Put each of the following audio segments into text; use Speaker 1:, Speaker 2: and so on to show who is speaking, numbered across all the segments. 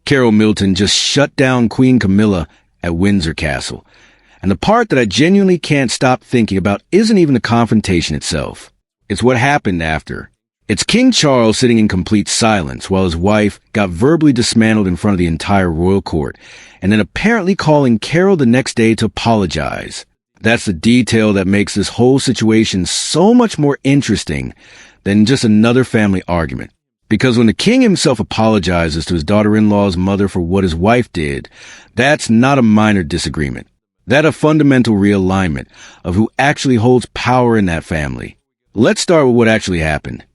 Speaker 1: Carole Middleton just shut down Queen Camilla at Windsor Castle. And the part that I genuinely can't stop thinking about isn't even the confrontation itself. It's what happened after. It's King Charles sitting in complete silence while his wife got verbally dismantled in front of the entire royal court, and then apparently calling Carole the next day to apologize. That's the detail that makes this whole situation so much more interesting than just another family argument. Because when the king himself apologizes to his daughter-in-law's mother for what his wife did, that's not a minor disagreement. That's a fundamental realignment of who actually holds power in that family. Let's start with what actually happened,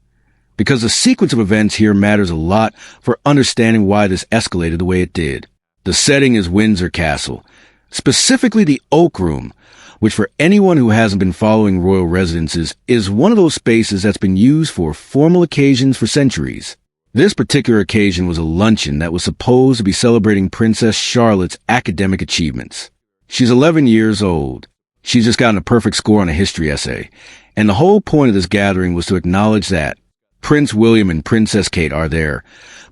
Speaker 1: because the sequence of events here matters a lot for understanding why this escalated the way it did. The setting is Windsor Castle, specifically the Oak Room, which for anyone who hasn't been following royal residences is one of those spaces that's been used for formal occasions for centuries. This particular occasion was a luncheon that was supposed to be celebrating Princess Charlotte's academic achievements. She's 11 years old. She's just gotten a perfect score on a history essay. And the whole point of this gathering was to acknowledge that Prince William and Princess Kate are there,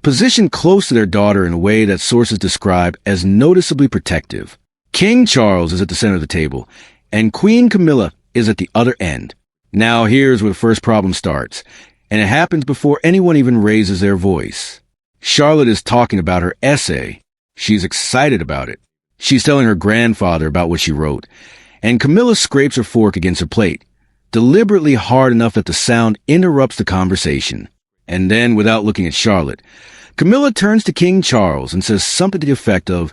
Speaker 1: positioned close to their daughter in a way that sources describe as noticeably protective. King Charles is at the center of the table, and Queen Camilla is at the other end. Now here's where the first problem starts, and it happens before anyone even raises their voice. Charlotte is talking about her essay. She's excited about it. She's telling her grandfather about what she wrote, and Camilla scrapes her fork against her plate, deliberately hard enough that the sound interrupts the conversation. And then, without looking at Charlotte, Camilla turns to King Charles and says something to the effect of,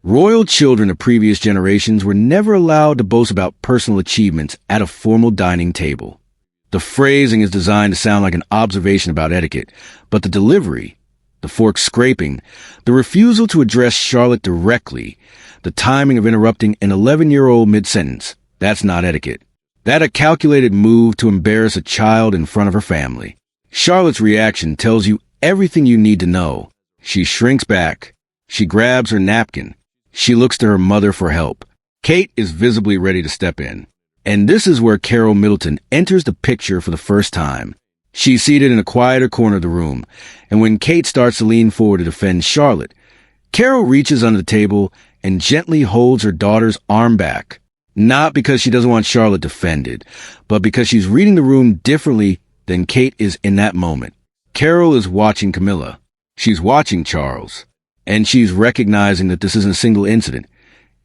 Speaker 1: "Royal children of previous generations were never allowed to boast about personal achievements at a formal dining table." The phrasing is designed to sound like an observation about etiquette, but the delivery, the fork scraping, the refusal to address Charlotte directly, the timing of interrupting an 11-year-old mid-sentence, that's not etiquette. That's a calculated move to embarrass a child in front of her family. Charlotte's reaction tells you everything you need to know. She shrinks back. She grabs her napkin. She looks to her mother for help. Kate is visibly ready to step in. And this is where Carole Middleton enters the picture for the first time. She's seated in a quieter corner of the room, and when Kate starts to lean forward to defend Charlotte, Carole reaches under the table and gently holds her daughter's arm back. Not because she doesn't want Charlotte defended, but because she's reading the room differently than Kate is in that moment. Carole is watching Camilla. She's watching Charles. And she's recognizing that this isn't a single incident.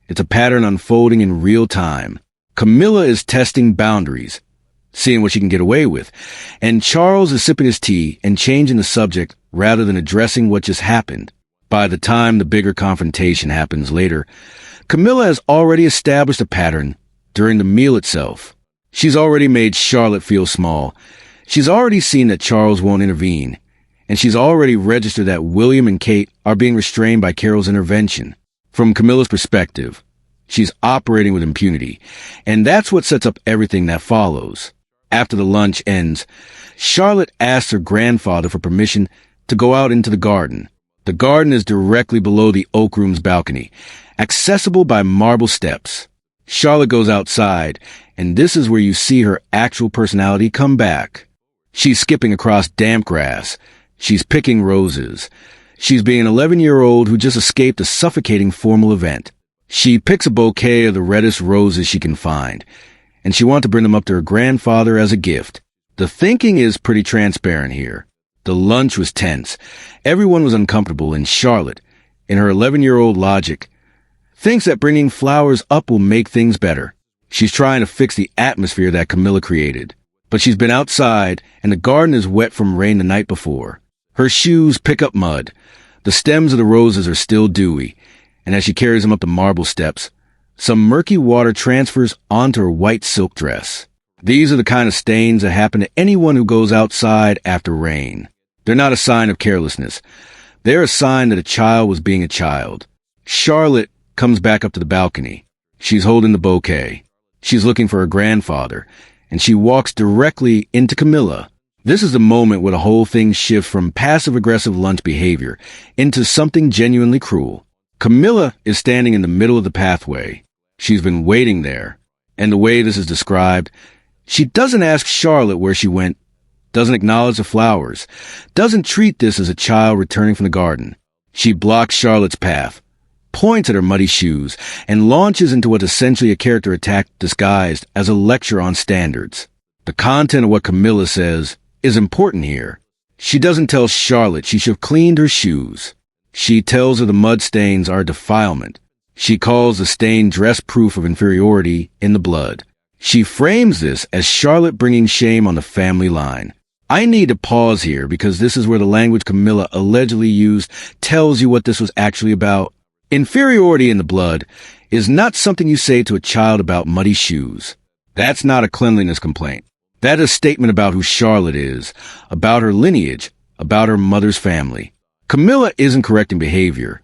Speaker 1: It's a pattern unfolding in real time. Camilla is testing boundaries, seeing what she can get away with. And Charles is sipping his tea and changing the subject rather than addressing what just happened. By the time the bigger confrontation happens later, Camilla has already established a pattern during the meal itself. She's already made Charlotte feel small. She's already seen that Charles won't intervene. And she's already registered that William and Kate are being restrained by Carole's intervention. From Camilla's perspective, she's operating with impunity. And that's what sets up everything that follows. After the lunch ends, Charlotte asks her grandfather for permission to go out into the garden. The garden is directly below the Oak Room's balcony, accessible by marble steps. Charlotte goes outside, and this is where you see her actual personality come back. She's skipping across damp grass. She's picking roses. She's being an 11-year-old who just escaped a suffocating formal event. She picks a bouquet of the reddest roses she can find, and she wants to bring them up to her grandfather as a gift. The thinking is pretty transparent here. The lunch was tense. Everyone was uncomfortable, and Charlotte, in her 11-year-old logic, thinks that bringing flowers up will make things better. She's trying to fix the atmosphere that Camilla created. But she's been outside, and the garden is wet from rain the night before. Her shoes pick up mud. The stems of the roses are still dewy, and as she carries them up the marble steps, some murky water transfers onto her white silk dress. These are the kind of stains that happen to anyone who goes outside after rain. They're not a sign of carelessness. They're a sign that a child was being a child. Charlotte comes back up to the balcony. She's holding the bouquet. She's looking for her grandfather, and she walks directly into Camilla. This is the moment where the whole thing shifts from passive-aggressive lunch behavior into something genuinely cruel. Camilla is standing in the middle of the pathway. She's been waiting there, and the way this is described, she doesn't ask Charlotte where she went, doesn't acknowledge the flowers, doesn't treat this as a child returning from the garden. She blocks Charlotte's path, points at her muddy shoes, and launches into what's essentially a character attack disguised as a lecture on standards. The content of what Camilla says is important here. She doesn't tell Charlotte she should have cleaned her shoes. She tells her the mud stains are a defilement. She calls the stain dress proof of inferiority in the blood. She frames this as Charlotte bringing shame on the family line. I need to pause here because this is where the language Camilla allegedly used tells you what this was actually about. Inferiority in the blood is not something you say to a child about muddy shoes. That's not a cleanliness complaint. That is a statement about who Charlotte is, about her lineage, about her mother's family. Camilla isn't correcting behavior.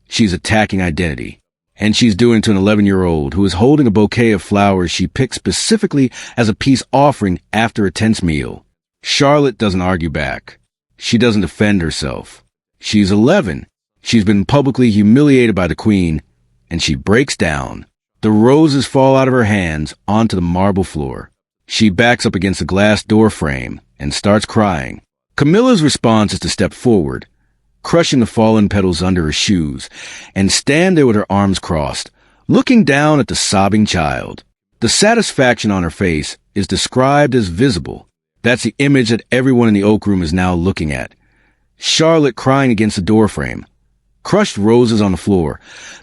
Speaker 1: She's attacking identity. And she's doing it to an 11-year-old who is holding a bouquet of flowers she picked specifically as a peace offering after a tense meal. Charlotte doesn't argue back. She doesn't defend herself. She's 11. She's been publicly humiliated by the Queen, and she breaks down. The roses fall out of her hands onto the marble floor. She backs up against the glass door frame and starts crying. Camilla's response is to step forward, crushing the fallen petals under her shoes, and stand there with her arms crossed, looking down at the sobbing child. The satisfaction on her face is described as visible. That's the image that everyone in the Oak Room is now looking at. Charlotte crying against the doorframe, crushed roses on the floor,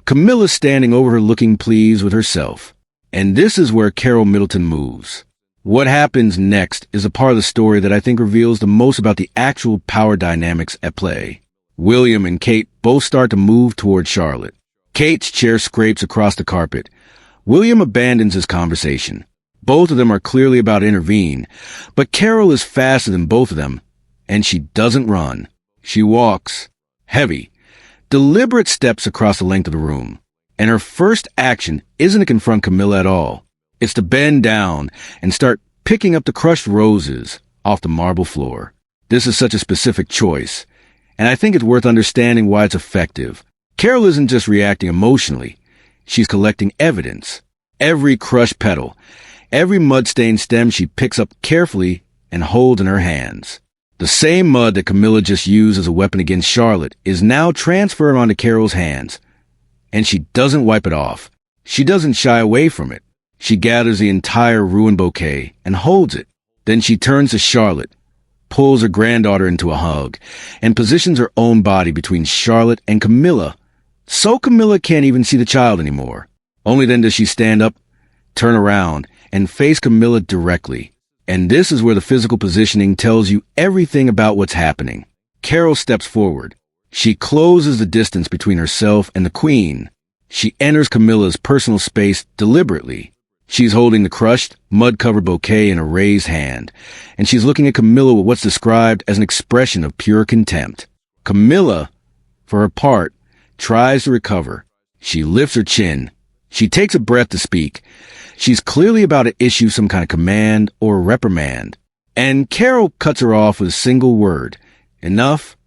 Speaker 1: Camilla standing over her looking pleased with herself. And this is where Carole Middleton moves. What happens next is a part of the story that I think reveals the most about the actual power dynamics at play. William and Kate both start to move toward Charlotte. Kate's chair scrapes across the carpet. William abandons his conversation. Both of them are clearly about to intervene, but Carole is faster than both of them, and she doesn't run. She walks, heavy, deliberate steps across the length of the room, and her first action isn't to confront Camilla at all. It's to bend down and start picking up the crushed roses off the marble floor. This is such a specific choice, and I think it's worth understanding why it's effective. Carole isn't just reacting emotionally. She's collecting evidence. Every crushed petal, every mud-stained stem she picks up carefully and holds in her hands. The same mud that Camilla just used as a weapon against Charlotte is now transferred onto Carole's hands, and she doesn't wipe it off. She doesn't shy away from it. She gathers the entire ruined bouquet and holds it. Then she turns to Charlotte, pulls her granddaughter into a hug, and positions her own body between Charlotte and Camilla, so Camilla can't even see the child anymore. Only then does she stand up, turn around, and face Camilla directly. And this is where the physical positioning tells you everything about what's happening. Carole steps forward. She closes the distance between herself and the Queen. She enters Camilla's personal space deliberately. She's holding the crushed, mud-covered bouquet in a raised hand, and she's looking at Camilla with what's described as an expression of pure contempt. Camilla, for her part, tries to recover. She lifts her chin. She takes a breath to speak. She's clearly about to issue some kind of command or reprimand. And Carole cuts her off with a single word. Enough.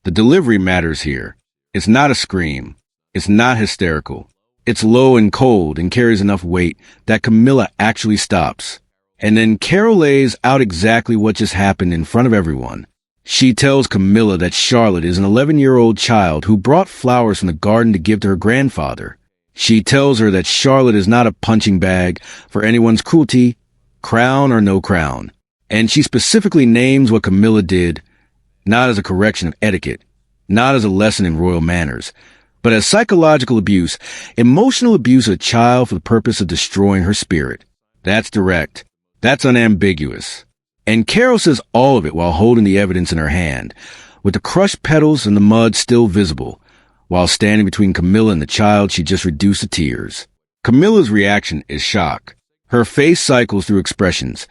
Speaker 1: The delivery matters here. It's not a scream. It's not hysterical. It's low and cold and carries enough weight that Camilla actually stops. And then Carole lays out exactly what just happened in front of everyone. She tells Camilla that Charlotte is an 11-year-old child who brought flowers from the garden to give to her grandfather. She tells her that Charlotte is not a punching bag for anyone's cruelty, crown or no crown. And she specifically names what Camilla did, not as a correction of etiquette, not as a lesson in royal manners, but as psychological abuse, emotional abuse of a child for the purpose of destroying her spirit. That's direct. That's unambiguous. And Carole says all of it while holding the evidence in her hand, with the crushed petals and the mud still visible, while standing between Camilla and the child she just reduced to tears. Camilla's reaction is shock. Her face cycles through expressions,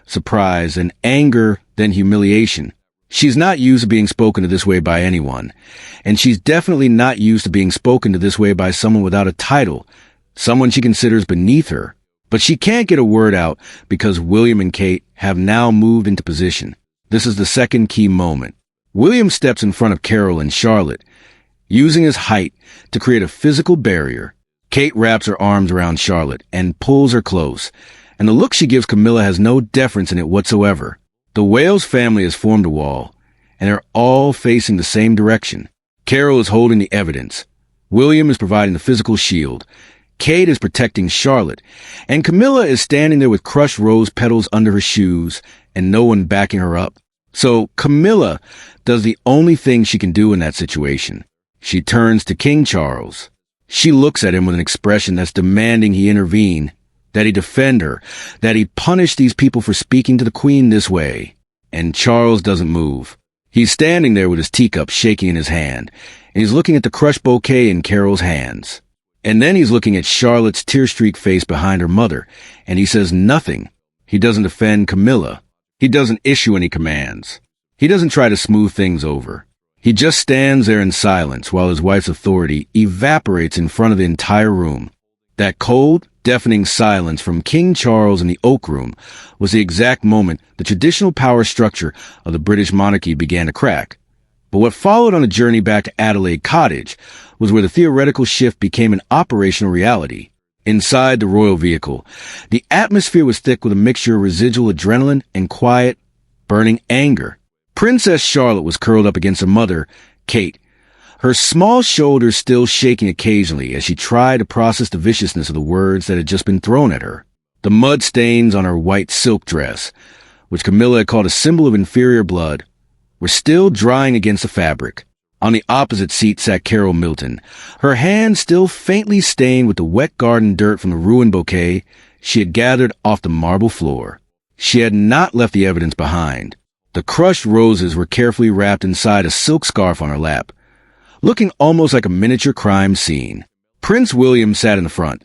Speaker 1: surprise and anger, then humiliation. She's not used to being spoken to this way by anyone, and she's definitely not used to being spoken to this way by someone without a title, someone she considers beneath her. But she can't get a word out because William and Kate have now moved into position. This is the second key moment. William steps in front of Carole and Charlotte, using his height to create a physical barrier. Kate wraps her arms around Charlotte and pulls her close, and the look she gives Camilla has no deference in it whatsoever. The Wales family has formed a wall, and they're all facing the same direction. Carole is holding the evidence. William is providing the physical shield. Kate is protecting Charlotte. And Camilla is standing there with crushed rose petals under her shoes and no one backing her up. So Camilla does the only thing she can do in that situation. She turns to King Charles. She looks at him with an expression that's demanding he intervene, that he defend her, that he punish these people for speaking to the Queen this way. And Charles doesn't move. He's standing there with his teacup shaking in his hand, and he's looking at the crushed bouquet in Carole's hands. And then he's looking at Charlotte's tear-streaked face behind her mother, and he says nothing. He doesn't defend Camilla. He doesn't issue any commands. He doesn't try to smooth things over. He just stands there in silence while his wife's authority evaporates in front of the entire room. That cold, deafening silence from King Charles in the Oak Room was the exact moment the traditional power structure of the British monarchy began to crack. But what followed on a journey back to Adelaide Cottage was where the theoretical shift became an operational reality. Inside the royal vehicle, the atmosphere was thick with a mixture of residual adrenaline and quiet, burning anger. Princess Charlotte was curled up against her mother, Kate, her small shoulders still shaking occasionally as she tried to process the viciousness of the words that had just been thrown at her. The mud stains on her white silk dress, which Camilla had called a symbol of inferior blood, were still drying against the fabric. On the opposite seat sat Carole Middleton, her hands still faintly stained with the wet garden dirt from the ruined bouquet she had gathered off the marble floor. She had not left the evidence behind. The crushed roses were carefully wrapped inside a silk scarf on her lap, looking almost like a miniature crime scene. Prince William sat in the front,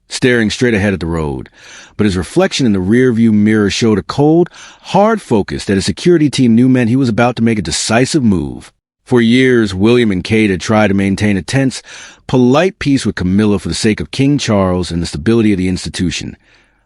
Speaker 1: staring straight ahead at the road, but his reflection in the rearview mirror showed a cold, hard focus that his security team knew meant he was about to make a decisive move. For years, William and Kate had tried to maintain a tense, polite peace with Camilla for the sake of King Charles and the stability of the institution.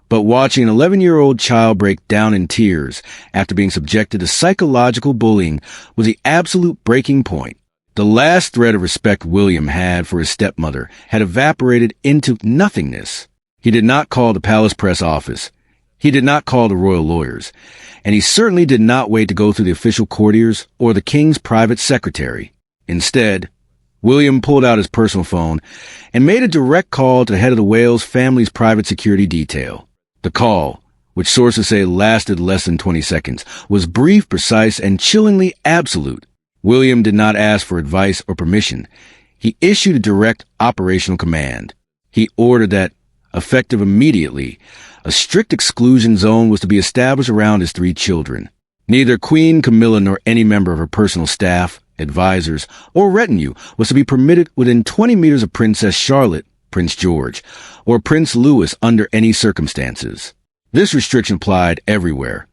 Speaker 1: But watching an 11-year-old child break down in tears after being subjected to psychological bullying was the absolute breaking point. The last thread of respect William had for his stepmother had evaporated into nothingness. He did not call the palace press office. He did not call the royal lawyers. And he certainly did not wait to go through the official courtiers or the king's private secretary. Instead, William pulled out his personal phone and made a direct call to the head of the Wales family's private security detail. The call, which sources say lasted less than 20 seconds, was brief, precise, and chillingly absolute. William did not ask for advice or permission. He issued a direct operational command. He ordered that, effective immediately, a strict exclusion zone was to be established around his 3 children. Neither Queen Camilla nor any member of her personal staff, advisors, or retinue was to be permitted within 20 meters of Princess Charlotte, Prince George, or Prince Louis under any circumstances. This restriction applied everywhere.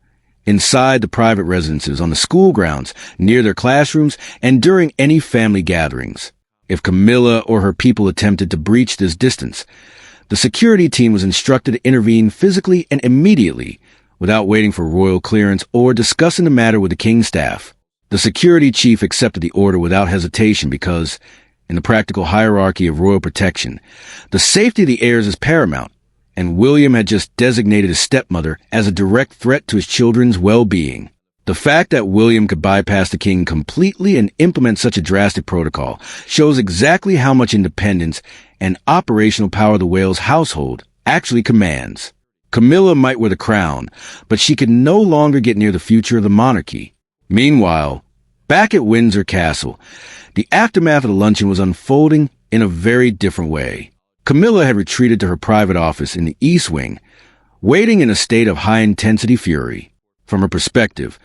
Speaker 1: Inside the private residences, on the school grounds, near their classrooms, and during any family gatherings. If Camilla or her people attempted to breach this distance, the security team was instructed to intervene physically and immediately, without waiting for royal clearance or discussing the matter with the king's staff. The security chief accepted the order without hesitation because, in the practical hierarchy of royal protection, the safety of the heirs is paramount, and William had just designated his stepmother as a direct threat to his children's well-being. The fact that William could bypass the king completely and implement such a drastic protocol shows exactly how much independence and operational power the Wales household actually commands. Camilla might wear the crown, but she could no longer get near the future of the monarchy. Meanwhile, back at Windsor Castle, the aftermath of the luncheon was unfolding in a very different way. Camilla had retreated to her private office in the East Wing, waiting in a state of high-intensity fury. From her perspective,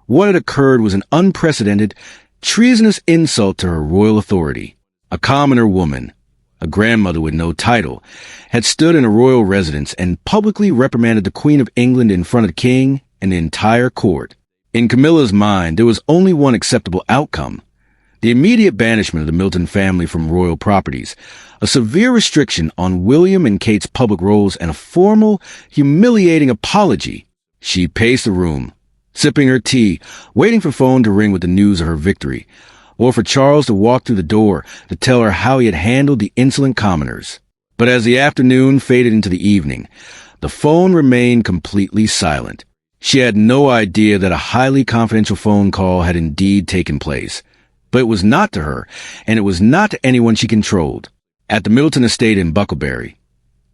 Speaker 1: what had occurred was an unprecedented, treasonous insult to her royal authority. A commoner woman, a grandmother with no title, had stood in a royal residence and publicly reprimanded the Queen of England in front of the king and the entire court. In Camilla's mind, there was only one acceptable outcome: the immediate banishment of the Middleton family from royal properties, a severe restriction on William and Kate's public roles, and a formal, humiliating apology. She paced the room, sipping her tea, waiting for the phone to ring with the news of her victory, or for Charles to walk through the door to tell her how he had handled the insolent commoners. But as the afternoon faded into the evening, the phone remained completely silent. She had no idea that a highly confidential phone call had indeed taken place. But it was not to her, and it was not to anyone she controlled. At the Middleton estate in Bucklebury,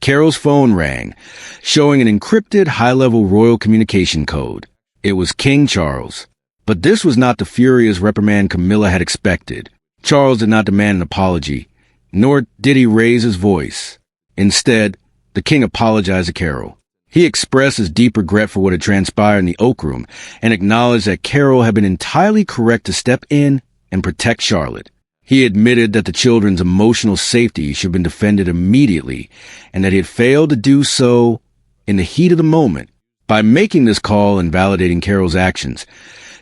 Speaker 1: Carole's phone rang, showing an encrypted high-level royal communication code. It was King Charles. But this was not the furious reprimand Camilla had expected. Charles did not demand an apology, nor did he raise his voice. Instead, the king apologized to Carole. He expressed his deep regret for what had transpired in the Oak Room and acknowledged that Carole had been entirely correct to step in and protect Charlotte. He admitted that the children's emotional safety should have been defended immediately and that he had failed to do so in the heat of the moment. By making this call and validating Carole's actions,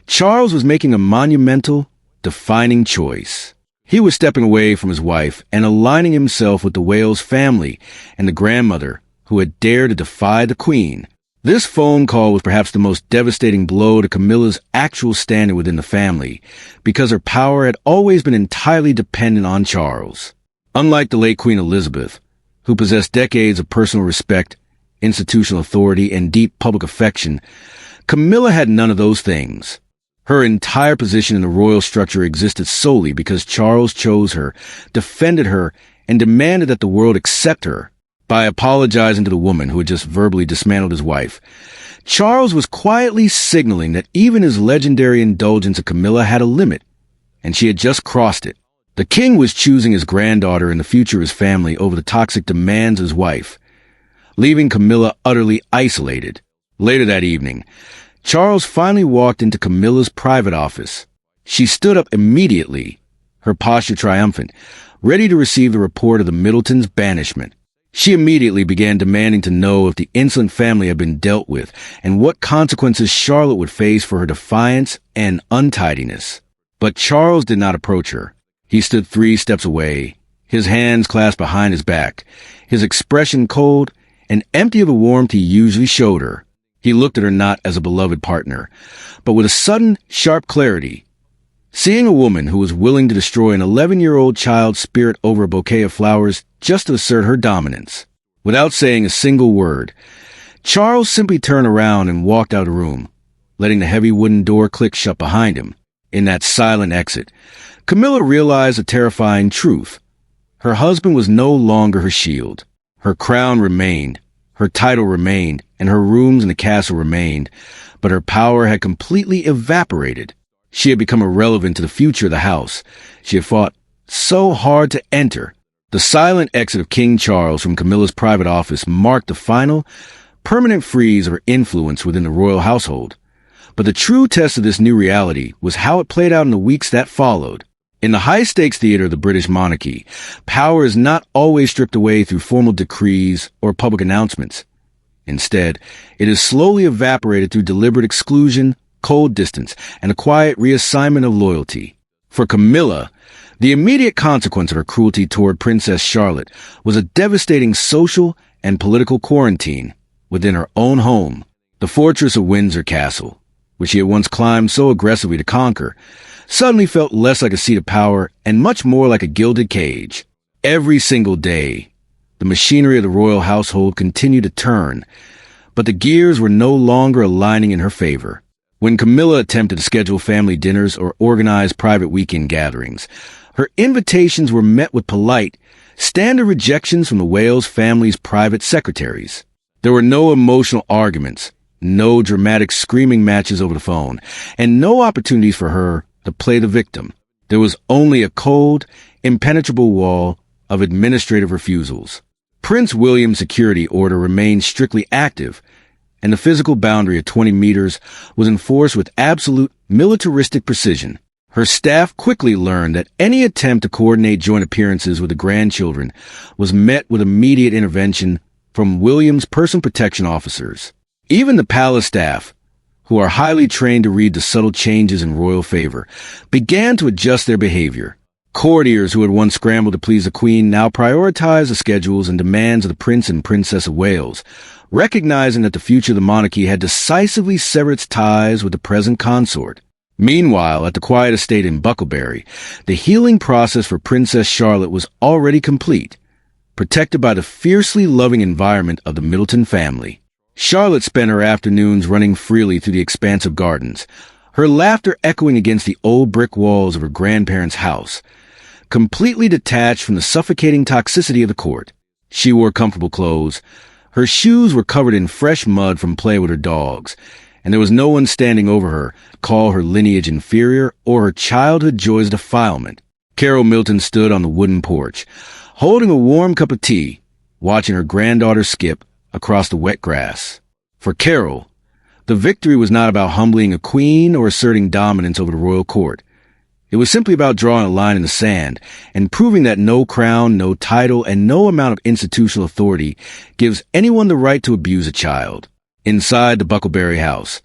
Speaker 1: Charles was making a monumental, defining choice. He was stepping away from his wife and aligning himself with the Wales family and the grandmother who had dared to defy the Queen. This phone call was perhaps the most devastating blow to Camilla's actual standing within the family, because her power had always been entirely dependent on Charles. Unlike the late Queen Elizabeth, who possessed decades of personal respect, institutional authority, and deep public affection, Camilla had none of those things. Her entire position in the royal structure existed solely because Charles chose her, defended her, and demanded that the world accept her. By apologizing to the woman who had just verbally dismantled his wife, Charles was quietly signaling that even his legendary indulgence of Camilla had a limit, and she had just crossed it. The king was choosing his granddaughter and the future of his family over the toxic demands of his wife, leaving Camilla utterly isolated. Later that evening, Charles finally walked into Camilla's private office. She stood up immediately, her posture triumphant, ready to receive the report of the Middletons' banishment. She immediately began demanding to know if the insolent family had been dealt with and what consequences Charlotte would face for her defiance and untidiness. But Charles did not approach her. He stood 3 steps away, his hands clasped behind his back, his expression cold and empty of the warmth he usually showed her. He looked at her not as a beloved partner, but with a sudden, sharp clarity. Seeing a woman who was willing to destroy an 11-year-old child's spirit over a bouquet of flowers just to assert her dominance. Without saying a single word, Charles simply turned around and walked out of the room, letting the heavy wooden door click shut behind him. In that silent exit, Camilla realized a terrifying truth. Her husband was no longer her shield. Her crown remained, her title remained, and her rooms in the castle remained, but her power had completely evaporated. She had become irrelevant to the future of the house. She had fought so hard to enter. The silent exit of King Charles from Camilla's private office marked the final, permanent freeze of her influence within the royal household. But the true test of this new reality was how it played out in the weeks that followed. In the high-stakes theater of the British monarchy, power is not always stripped away through formal decrees or public announcements. Instead, it is slowly evaporated through deliberate exclusion, cold distance, and a quiet reassignment of loyalty. For Camilla, the immediate consequence of her cruelty toward Princess Charlotte was a devastating social and political quarantine within her own home. The fortress of Windsor Castle, which she had once climbed so aggressively to conquer, suddenly felt less like a seat of power and much more like a gilded cage. Every single day, the machinery of the royal household continued to turn, but the gears were no longer aligning in her favor. When Camilla attempted to schedule family dinners or organize private weekend gatherings, her invitations were met with polite, standard rejections from the Wales family's private secretaries. There were no emotional arguments, no dramatic screaming matches over the phone, and no opportunities for her to play the victim. There was only a cold, impenetrable wall of administrative refusals. Prince William's security order remained strictly active, and the physical boundary of 20 meters was enforced with absolute militaristic precision. Her staff quickly learned that any attempt to coordinate joint appearances with the grandchildren was met with immediate intervention from William's personal protection officers. Even the palace staff, who are highly trained to read the subtle changes in royal favor, began to adjust their behavior. Courtiers who had once scrambled to please the Queen now prioritized the schedules and demands of the Prince and Princess of Wales, recognizing that the future of the monarchy had decisively severed its ties with the present consort. Meanwhile, at the quiet estate in Bucklebury, the healing process for Princess Charlotte was already complete, protected by the fiercely loving environment of the Middleton family. Charlotte spent her afternoons running freely through the expansive gardens, her laughter echoing against the old brick walls of her grandparents' house, completely detached from the suffocating toxicity of the court. She wore comfortable clothes. Her shoes were covered in fresh mud from play with her dogs, and there was no one standing over her to call her lineage inferior or her childhood joys defilement. Carole Middleton stood on the wooden porch, holding a warm cup of tea, watching her granddaughter skip across the wet grass. For Carole, the victory was not about humbling a queen or asserting dominance over the royal court. It was simply about drawing a line in the sand and proving that no crown, no title, and no amount of institutional authority gives anyone the right to abuse a child. Inside the Buckleberry house,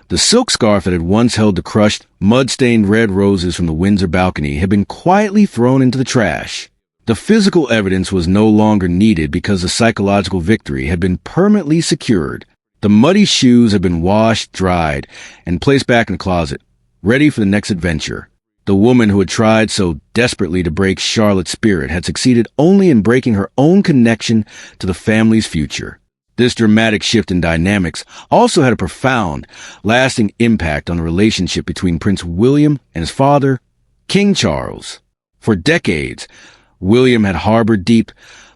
Speaker 1: the silk scarf that had once held the crushed, mud-stained red roses from the Windsor balcony had been quietly thrown into the trash. The physical evidence was no longer needed because the psychological victory had been permanently secured. The muddy shoes had been washed, dried, and placed back in the closet, ready for the next adventure. The woman who had tried so desperately to break Charlotte's spirit had succeeded only in breaking her own connection to the family's future. This dramatic shift in dynamics also had a profound, lasting impact on the relationship between Prince William and his father, King Charles. For decades, William had harbored deep,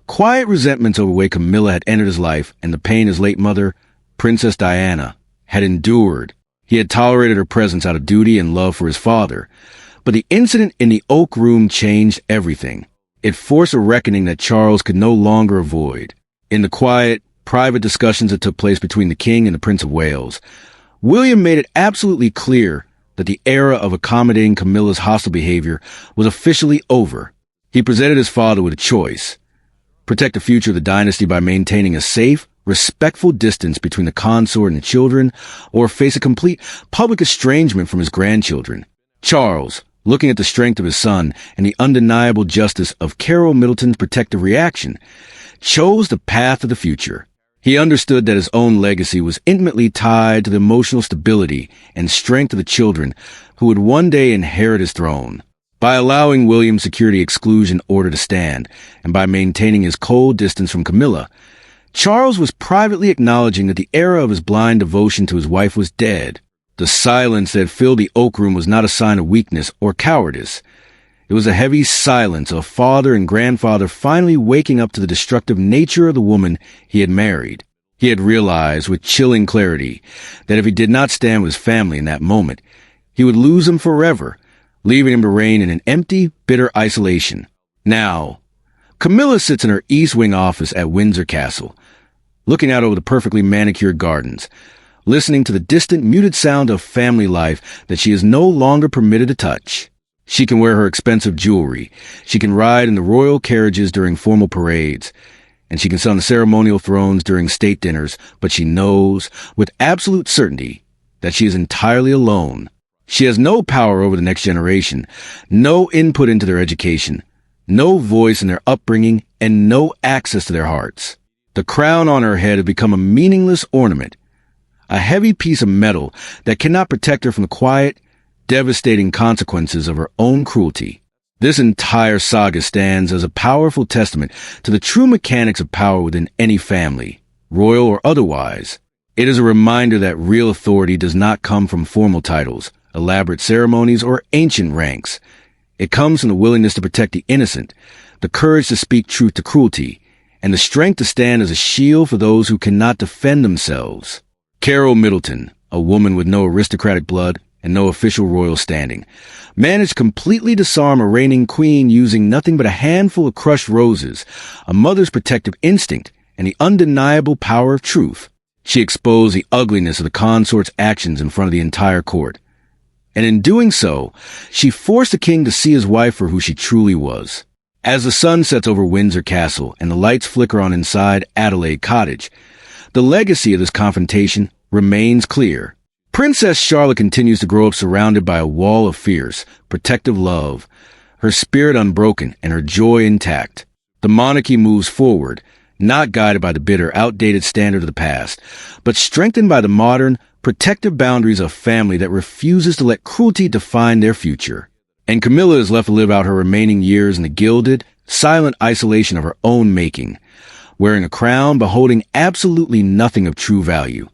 Speaker 1: quiet resentments over the way Camilla had entered his life and the pain his late mother, Princess Diana, had endured. He had tolerated her presence out of duty and love for his father. But the incident in the Oak Room changed everything. It forced a reckoning that Charles could no longer avoid. In the quiet, private discussions that took place between the King and the Prince of Wales, William made it absolutely clear that the era of accommodating Camilla's hostile behavior was officially over. He presented his father with a choice: protect the future of the dynasty by maintaining a safe, respectful distance between the consort and the children, or face a complete public estrangement from his grandchildren. Charles, looking at the strength of his son and the undeniable justice of Carole Middleton's protective reaction, chose the path of the future. He understood that his own legacy was intimately tied to the emotional stability and strength of the children who would one day inherit his throne. By allowing William's security exclusion order to stand, and by maintaining his cold distance from Camilla, Charles was privately acknowledging that the era of his blind devotion to his wife was dead. The silence that filled the Oak Room was not a sign of weakness or cowardice. It was a heavy silence of father and grandfather finally waking up to the destructive nature of the woman he had married. He had realized with chilling clarity that if he did not stand with his family in that moment, he would lose them forever, leaving him to reign in an empty, bitter isolation. Now, Camilla sits in her East Wing office at Windsor Castle, looking out over the perfectly manicured gardens, listening to the distant, muted sound of family life that she is no longer permitted to touch. She can wear her expensive jewelry, she can ride in the royal carriages during formal parades, and she can sit on the ceremonial thrones during state dinners, but she knows, with absolute certainty, that she is entirely alone. She has no power over the next generation, no input into their education, no voice in their upbringing, and no access to their hearts. The crown on her head had become a meaningless ornament, a heavy piece of metal that cannot protect her from the quiet, devastating consequences of her own cruelty. This entire saga stands as a powerful testament to the true mechanics of power within any family, royal or otherwise. It is a reminder that real authority does not come from formal titles, elaborate ceremonies, or ancient ranks. It comes from the willingness to protect the innocent, the courage to speak truth to cruelty, and the strength to stand as a shield for those who cannot defend themselves. Carole Middleton, a woman with no aristocratic blood and no official royal standing, managed to completely disarm a reigning queen using nothing but a handful of crushed roses, a mother's protective instinct, and the undeniable power of truth. She exposed the ugliness of the consort's actions in front of the entire court. And in doing so, she forced the king to see his wife for who she truly was. As the sun sets over Windsor Castle and the lights flicker on inside Adelaide Cottage, the legacy of this confrontation remains clear. Princess Charlotte continues to grow up surrounded by a wall of fierce, protective love, her spirit unbroken and her joy intact. The monarchy moves forward, not guided by the bitter, outdated standard of the past, but strengthened by the modern, protective boundaries of family that refuses to let cruelty define their future. And Camilla is left to live out her remaining years in the gilded, silent isolation of her own making, wearing a crown but holding absolutely nothing of true value.